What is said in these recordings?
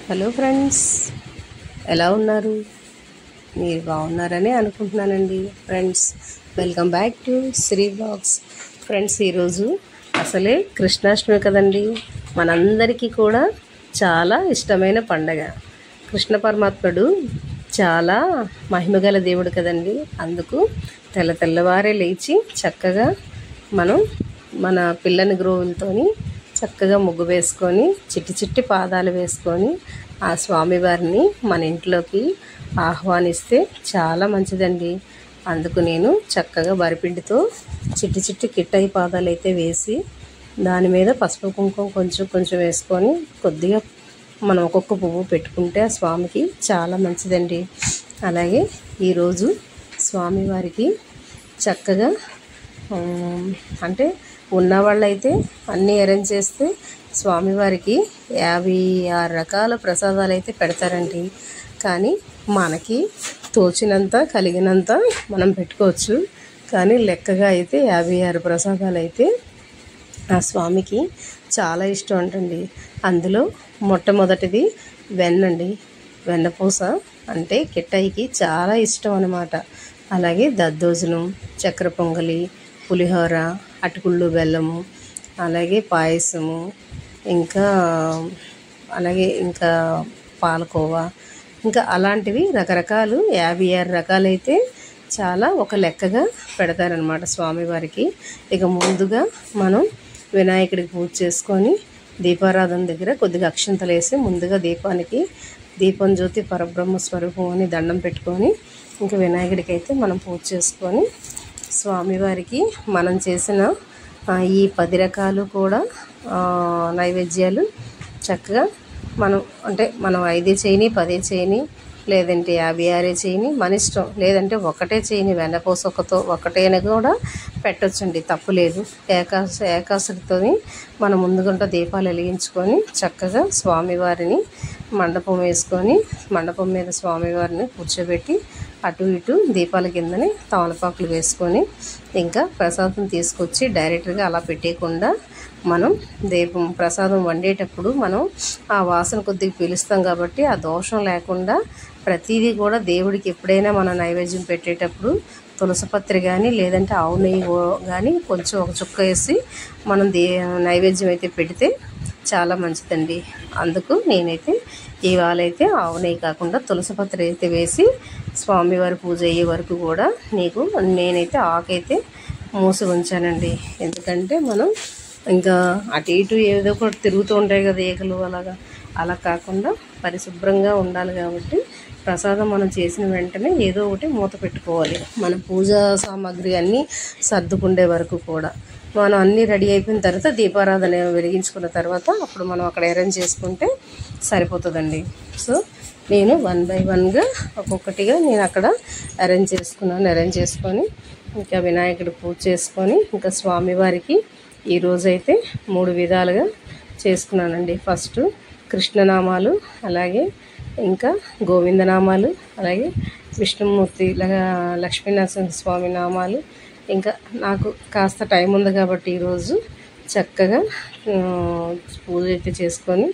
Hello friends, ఎలా ఉన్నారు? మీరు బాగున్నారని అనుకుంటున్నానండి. Friends, welcome back to Sri blogs. Friends, ఈరోజు అసలే కృష్ణాష్టమి కదండి. మనందరికీ కూడా చాలా ఇష్టమైన పండగ. కృష్ణ పరమాత్ముడు చాలా మహిమగల దేవుడు కదండి. అందుకు తెల్లవారే లేచి చక్కగా మనం మన పిల్లని గ్రోవులతోని చక్కగా ముగ్గు వేసుకొని చిట్టి పాదాలు వేసుకొని ఆ స్వామివారిని మన ఇంట్లోకి ఆహ్వానిస్తే చాలా మంచిదండి. అందుకు నేను చక్కగా వరిపిండితో చిట్టి కిట్టయి పాదాలు అయితే వేసి దాని మీద పసుపు కుంకుమ కొంచెం వేసుకొని కొద్దిగా మనం ఒక్కొక్క పువ్వు పెట్టుకుంటే ఆ స్వామికి చాలా మంచిదండి. అలాగే ఈరోజు స్వామివారికి చక్కగా అంటే ఉన్నవాళ్ళైతే అన్నీ అరేంజ్ చేస్తే స్వామివారికి 56 రకాల ప్రసాదాలు అయితే పెడతారండి. కానీ మనకి తోచినంత కలిగినంత మనం పెట్టుకోవచ్చు. కానీ లెక్కగా అయితే 56 ప్రసాదాలు అయితే ఆ స్వామికి చాలా ఇష్టం అంటండి. అందులో మొట్టమొదటిది వెన్నండి. వెన్నపూస అంటే కిట్టయికి చాలా ఇష్టం అన్నమాట. అలాగే దద్దోజనం, చక్కెర పొంగలి, పులిహోర, అటుకుళ్ళు బెల్లము, అలాగే పాయసము, ఇంకా పాలకోవా, ఇంకా అలాంటివి రకరకాలు 56 రకాలైతే చాలా ఒక లెక్కగా పెడతారనమాట స్వామివారికి. ఇక ముందుగా మనం వినాయకుడికి పూజ చేసుకొని దీపారాధన దగ్గర కొద్దిగా అక్షంతలు వేసి ముందుగా దీపం జ్యోతి పరబ్రహ్మ స్వరూపం అని దండం పెట్టుకొని ఇంకా వినాయకుడికి అయితే మనం పూజ చేసుకొని స్వామివారికి మనం చేసిన ఈ 10 రకాలు కూడా నైవేద్యాలు చక్కగా మనం 5 చేయని 10 చేయని లేదంటే 56 చేయని మన ఇష్టం. లేదంటే ఒకటే చేయని వెన్నపూస ఒకటైనా కూడా పెట్టొచ్చండి, తప్పులేదు. ఏకాశితో మనం ముందుగుంట దీపాలు వెలిగించుకొని చక్కగా స్వామివారిని మండపం వేసుకొని మండపం మీద స్వామివారిని కూర్చోబెట్టి అటు ఇటు దీపాల కిందని తమలపాకులు వేసుకొని ఇంకా ప్రసాదం తీసుకొచ్చి డైరెక్ట్గా అలా పెట్టేయకుండా మనం ప్రసాదం వండేటప్పుడు మనం ఆ వాసన కొద్దిగా పీలుస్తాం కాబట్టి ఆ దోషం లేకుండా ప్రతిదీ కూడా దేవుడికి ఎప్పుడైనా మనం నైవేద్యం పెట్టేటప్పుడు తులసిపత్రి కానీ లేదంటే ఆవు నెయ్యి కానీ కొంచెం ఒక చుక్క వేసి మనం నైవేద్యం అయితే పెడితే చాలా మంచిదండి. అందుకు నేనైతే ఇవాళైతే ఆవు నెయ్యి కాకుండా తులసిపత్రి అయితే వేసి స్వామివారి పూజ అయ్యే వరకు కూడా నేనైతే ఆకైతే మూసి ఉంచానండి. ఎందుకంటే మనం ఇంకా అటు ఇటు ఏదో ఒకటి తిరుగుతూ ఉంటాయి కదా ఈగలు, అలా కాకుండా పరిశుభ్రంగా ఉండాలి. కాబట్టి ప్రసాదం మనం చేసిన వెంటనే ఏదో ఒకటి మూత పెట్టుకోవాలి. మన పూజా సామాగ్రి అన్నీ సర్దుకుండే వరకు కూడా మనం అన్నీ రెడీ అయిపోయిన తర్వాత దీపారాధన వెలిగించుకున్న తర్వాత అప్పుడు మనం అక్కడ అరేంజ్ చేసుకుంటే సరిపోతుందండి. సో నేను 1 by 1గా ఒక్కొక్కటిగా నేను అక్కడ అరేంజ్ చేసుకొని ఇంకా వినాయకుడి పూజ చేసుకొని ఇంకా స్వామివారికి ఈరోజైతే 3 విధాలుగా చేసుకున్నానండి. ఫస్ట్ కృష్ణనామాలు, అలాగే ఇంకా గోవిందనామాలు, అలాగే విష్ణుమూర్తి లక్ష్మీనరసింహ స్వామి నామాలు. ఇంకా నాకు కాస్త టైం ఉంది కాబట్టి ఈరోజు చక్కగా పూజ అయితే చేసుకొని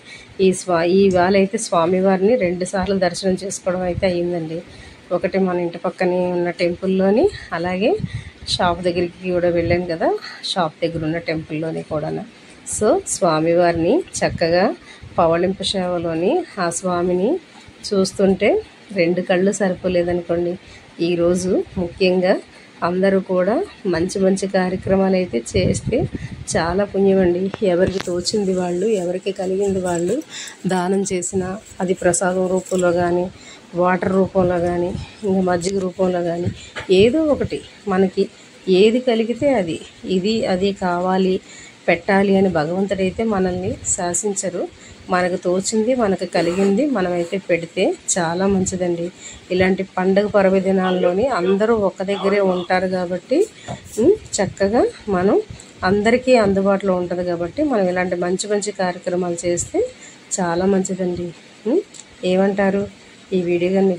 ఇవాళ అయితే స్వామివారిని 2 సార్లు దర్శనం చేసుకోవడం అయితే అయ్యిందండి. ఒకటి మన ఇంటి పక్కనే ఉన్న టెంపుల్లోని, అలాగే షాప్ దగ్గరికి కూడా వెళ్ళాను కదా, షాప్ దగ్గర ఉన్న టెంపుల్లోని కూడా. సో స్వామివారిని చక్కగా పవళింపు సేవలోని ఆ స్వామిని చూస్తుంటే 2 కళ్ళు సరిపోలేదనుకోండి. ఈరోజు ముఖ్యంగా అందరూ కూడా మంచి కార్యక్రమాలు అయితే చేస్తే చాలా పుణ్యమండి. ఎవరికి తోచింది వాళ్ళు, ఎవరికి కలిగింది వాళ్ళు దానం చేసిన అది ప్రసాదం రూపంలో కానీ, వాటర్ రూపంలో కానీ, ఇంకా మజ్జిగ రూపంలో కానీ ఏదో ఒకటి మనకి ఏది కలిగితే అది కావాలి పెట్టాలి అని భగవంతుడైతే మనల్ని శాసించరు. మనకు తోచింది మనకు కలిగింది మనమైతే పెడితే చాలా మంచిదండి. ఇలాంటి పండుగ పర్వదినాల్లోని అందరూ ఒక దగ్గరే ఉంటారు కాబట్టి చక్కగా మనం అందరికీ అందుబాటులో ఉంటుంది కాబట్టి మనం ఇలాంటి మంచి కార్యక్రమాలు చేస్తే చాలా మంచిదండి. ఏమంటారు? ఈ వీడియో కానీ